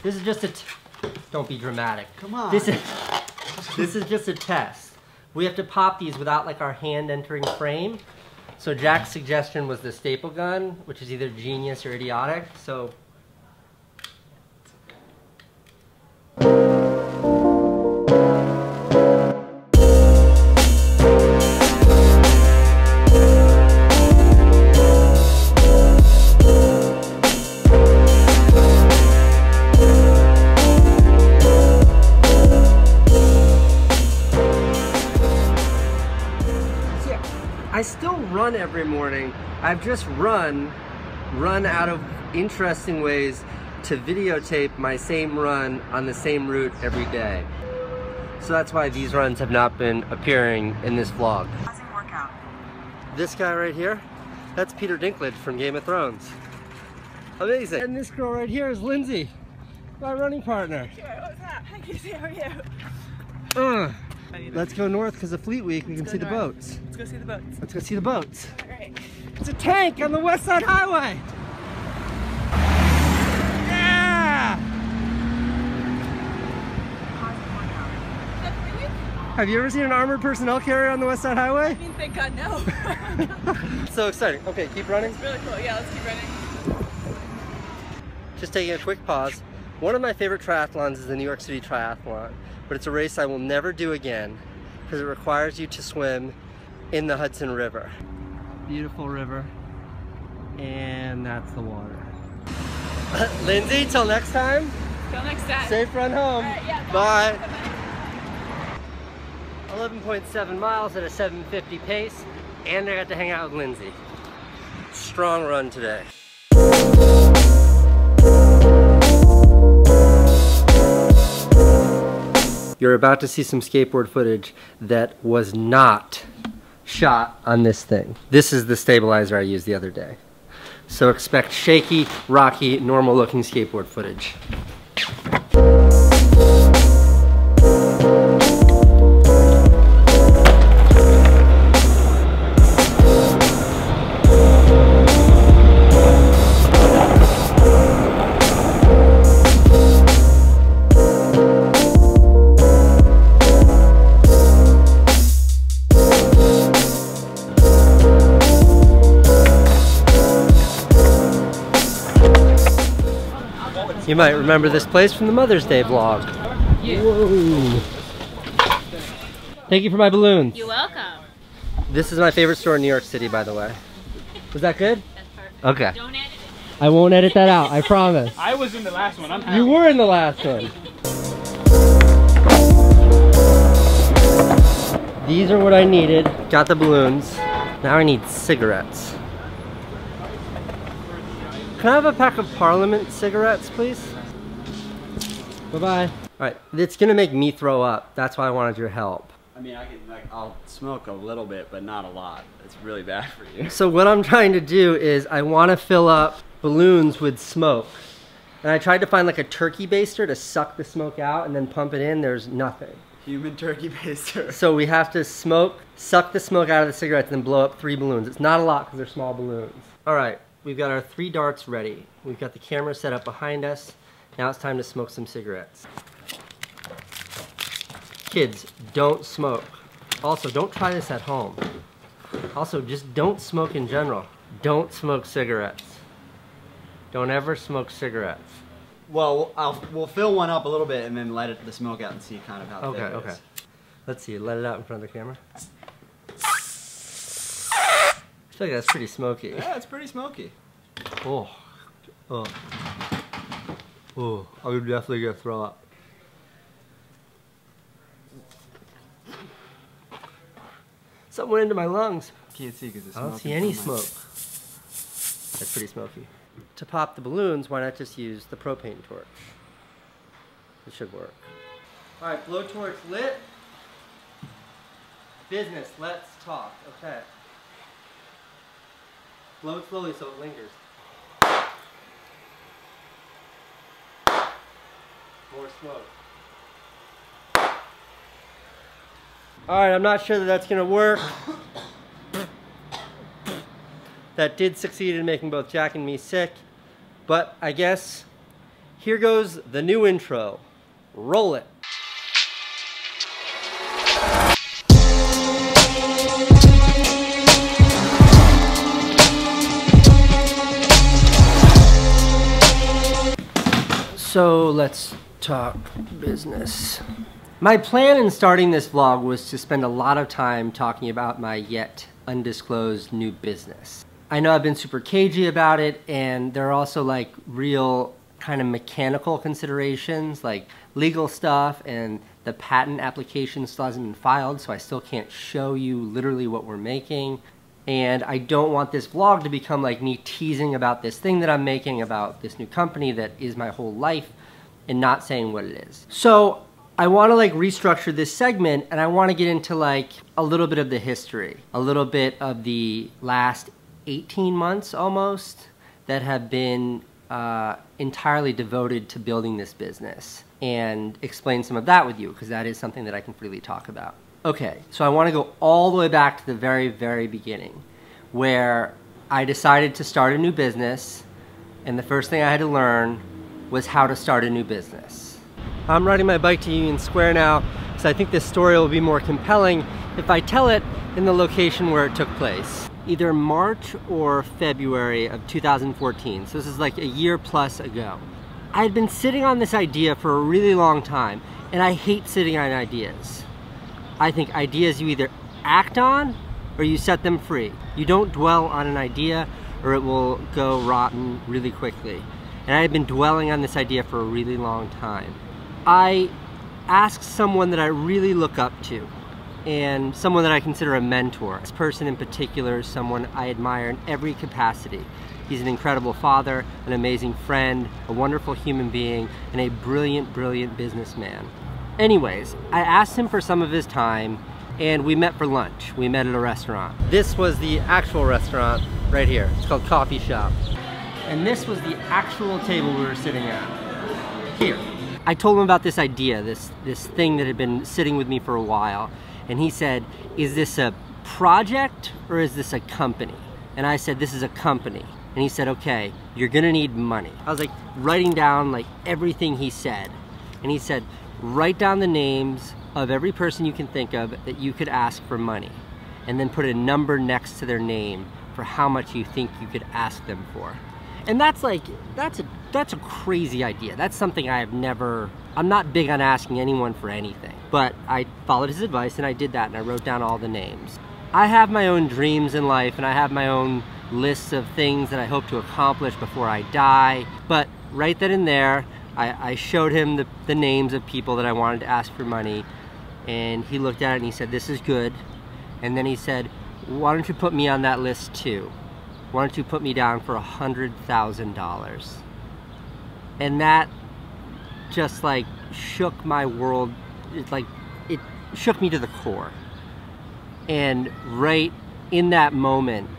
This is just a, don't be dramatic. Come on. This is just a test. We have to pop these without like our hand entering frame. So Jack's suggestion was the staple gun, which is either genius or idiotic. So. I still run every morning. I've just run out of interesting ways to videotape my same run on the same route every day. So that's why these runs have not been appearing in this vlog. Workout. This guy right here, that's Peter Dinklage from Game of Thrones. Amazing. And this girl right here is Lindsay, my running partner. What's up? Hi, Casey, how are you? Let's go north because of Fleet Week. We can see the boats. Let's go see the boats. Let's go see the boats. All right. It's a tank on the West Side Highway. Yeah! Have you ever seen an armored personnel carrier on the West Side Highway? I mean, thank God, no. So exciting. Okay, keep running. It's really cool. Yeah, let's keep running. Just taking a quick pause. One of my favorite triathlons is the New York City Triathlon, but it's a race I will never do again because it requires you to swim in the Hudson River. Beautiful river, and that's the water. Lindsay, till next time. Till next time. Safe run home. Yeah, bye. 11.7 miles at a 7:50 pace, and I got to hang out with Lindsay. Strong run today. You're about to see some skateboard footage that was not shot on this thing. This is the stabilizer I used the other day. So expect shaky, rocky, normal looking skateboard footage. You might remember this place from the Mother's Day vlog. Yeah. Whoa. Thank you for my balloons. You're welcome. This is my favorite store in New York City, by the way. Was that good? That's perfect. Okay. Don't edit it. I won't edit that out, I promise. I was in the last one. I'm happy. You were in the last one. These are what I needed. Got the balloons. Now I need cigarettes. Can I have a pack of Parliament cigarettes, please? Bye-bye. All right, it's gonna make me throw up. That's why I wanted your help. I mean, I'll smoke a little bit, but not a lot. It's really bad for you. So what I'm trying to do is I wanna fill up balloons with smoke. And I tried to find like a turkey baster to suck the smoke out and then pump it in. There's nothing. Human turkey baster. So we have to suck the smoke out of the cigarettes and then blow up 3 balloons. It's not a lot because they're small balloons. All right. We've got our 3 darts ready. We've got the camera set up behind us. Now it's time to smoke some cigarettes. Kids, don't smoke. Also, don't try this at home. Also, just don't smoke in general. Don't smoke cigarettes. Don't ever smoke cigarettes. Well, we'll fill one up a little bit and then let the smoke out and see kind of how thick it is. Okay. Let's see, let it out in front of the camera. I feel like that's pretty smoky. Yeah, it's pretty smoky. Oh, I'm definitely gonna throw up. Something went into my lungs. Can't see because it's I don't see any smoke. That's pretty smoky. To pop the balloons, why not just use the propane torch? It should work. All right, blowtorch lit. Business, let's talk. Okay. Blow it slowly so it lingers. More smoke. Alright, I'm not sure that that's going to work. That did succeed in making both Jack and me sick. But I guess Here goes the new intro. Roll it. So let's talk business. My plan in starting this vlog was to spend a lot of time talking about my yet undisclosed new business. I know I've been super cagey about it, and there are also like real kind of mechanical considerations like legal stuff, and the patent application still hasn't been filed, so I still can't show you literally what we're making. And I don't want this vlog to become like me teasing about this thing that I'm making, about this new company that is my whole life, and not saying what it is. So I want to like restructure this segment, and I want to get into like a little bit of the history, a little bit of the last 18 months almost that have been entirely devoted to building this business, and explain some of that with you, because that is something that I can freely talk about. Okay, so I want to go all the way back to the very, very beginning, where I decided to start a new business, and the first thing I had to learn was how to start a new business. I'm riding my bike to Union Square now, so I think this story will be more compelling if I tell it in the location where it took place. Either March or February of 2014, so this is like a year plus ago. I had been sitting on this idea for a really long time, and I hate sitting on ideas. I think ideas you either act on or you set them free. You don't dwell on an idea or it will go rotten really quickly. And I had been dwelling on this idea for a really long time. I asked someone that I really look up to, and someone that I consider a mentor. This person in particular is someone I admire in every capacity. He's an incredible father, an amazing friend, a wonderful human being, and a brilliant, brilliant businessman. Anyways, I asked him for some of his time, and we met for lunch. We met at a restaurant. This was the actual restaurant right here. It's called Coffee Shop. And this was the actual table we were sitting at. Here. I told him about this idea, this thing that had been sitting with me for a while. And he said, is this a project or is this a company? And I said, this is a company. And he said, okay, you're gonna need money. I was like writing down like everything he said. And he said, write down the names of every person you can think of that you could ask for money, and then put a number next to their name for how much you think you could ask them for. And that's like, that's a crazy idea. That's something I have never, I'm not big on asking anyone for anything, but I followed his advice and I did that, and I wrote down all the names. I have my own dreams in life, and I have my own lists of things that I hope to accomplish before I die, but right then and there, I showed him the names of people that I wanted to ask for money, and he looked at it and he said, this is good. And then he said, why don't you put me on that list too? Why don't you put me down for $100,000? And that just like shook my world. It shook me to the core. And right in that moment,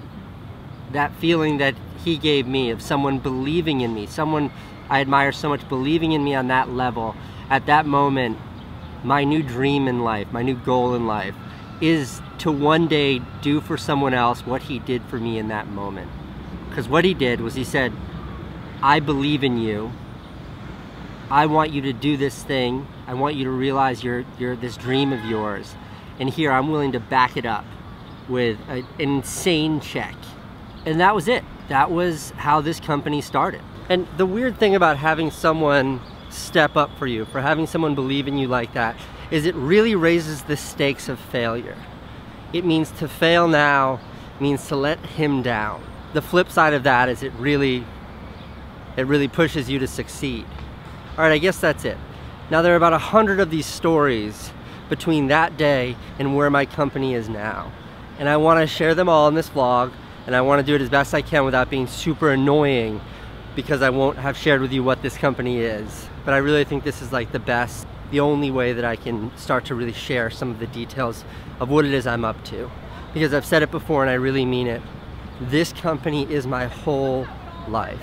that feeling that he gave me of someone believing in me, someone I admire so much believing in me on that level, at that moment, my new dream in life, my new goal in life, is to one day do for someone else what he did for me in that moment. Because what he did was he said, I believe in you. I want you to do this thing. I want you to realize this dream of yours. And here, I'm willing to back it up with an insane check. And that was it. That was how this company started. And the weird thing about having someone step up for you, for having someone believe in you like that, is it really raises the stakes of failure. It means to fail now means to let him down. The flip side of that is it really pushes you to succeed. All right, I guess that's it. Now there are about 100 of these stories between that day and where my company is now. And I want to share them all in this vlog, and I want to do it as best I can without being super annoying, because I won't have shared with you what this company is. But I really think this is like the only way that I can start to really share some of the details of what it is I'm up to. Because I've said it before and I really mean it. This company is my whole life.